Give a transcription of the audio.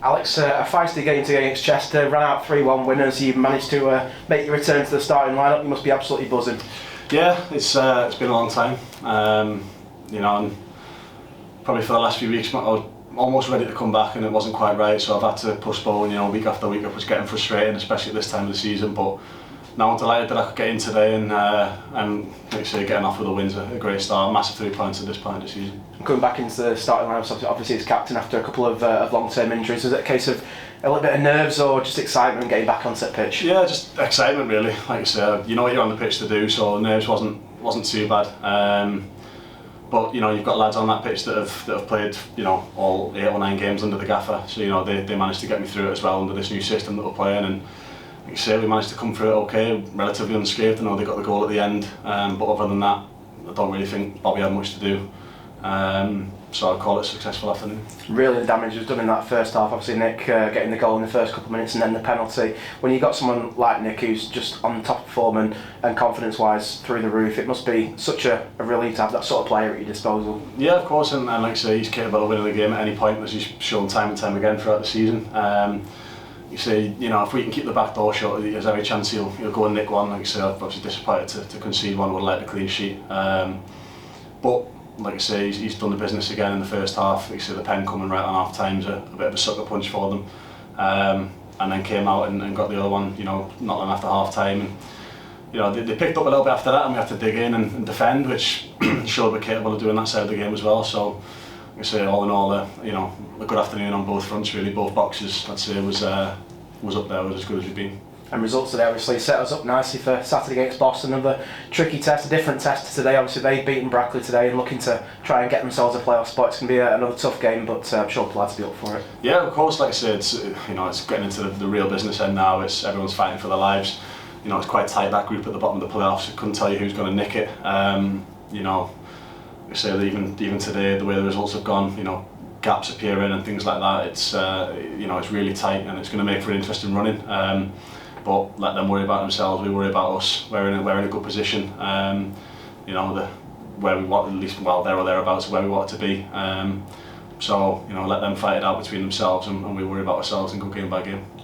Alex, a feisty game today against Chester, ran out 3-1 winners. You managed to make your return to the starting lineup. You must be absolutely buzzing. Yeah, it's been a long time. And probably for the last few weeks I was almost ready to come back and it wasn't quite right, so I've had to postpone, week after week. It was getting frustrating, especially at this time of the season, but now I'm delighted that I could get in today and like I say, getting off with a win's a great start. Massive 3 points at this point of the season. Coming back into the starting lineup, obviously as captain after a couple of long-term injuries, is it a case of a little bit of nerves or just excitement getting back onto the pitch? Yeah, just excitement really. Like I said, you know what you're on the pitch to do, so nerves wasn't too bad. But you've got lads on that pitch that have played all 8 or 9 games under the gaffer, so they managed to get me through it as well under this new system that we're playing. And like you say, we managed to come through it okay, relatively unscathed. I know they got the goal at the end, but other than that, I don't really think Bobby had much to do. So I'd call it a successful afternoon. Really, the damage was done in that first half. Obviously, Nick getting the goal in the first couple of minutes and then the penalty. When you've got someone like Nick who's just on top of form and confidence-wise through the roof, it must be such a relief to have that sort of player at your disposal. Yeah, of course, and like I say, he's capable of winning the game at any point, as he's shown time and time again throughout the season. You say, if we can keep the back door shut, there's every chance he'll go and nick one. Like I say, I'm obviously disappointed to concede one. Would have liked a clean sheet, but like I say, he's done the business again in the first half. Like I say, the pen coming right on half time's a bit of a sucker punch for them, and then came out and got the other one, not long after half time. And they picked up a little bit after that, and we had to dig in and defend, which showed we're capable of doing that side of the game as well. So, like I say, all in all, a good afternoon on both fronts really. Both boxes, I'd say, was up there, was as good as we've been. And results today obviously set us up nicely for Saturday against Boston. Another tricky test, a different test today. Obviously they've beaten Brackley today and looking to try and get themselves a playoff spot. It's going to be another tough game, but I'm sure the lads will be up for it. Yeah, of course. Like I said, it's getting into the real business end now. Everyone's fighting for their lives. It's quite tight, that group at the bottom of the playoffs. I couldn't tell you who's going to nick it. Like I say, even today, the way the results have gone, gaps appearing and things like that. It's really tight and it's going to make for an interesting running. But let them worry about themselves. We worry about us. We're in a good position. Where we want, at least there or thereabouts, where we want it to be. So let them fight it out between themselves, and we worry about ourselves and go game by game.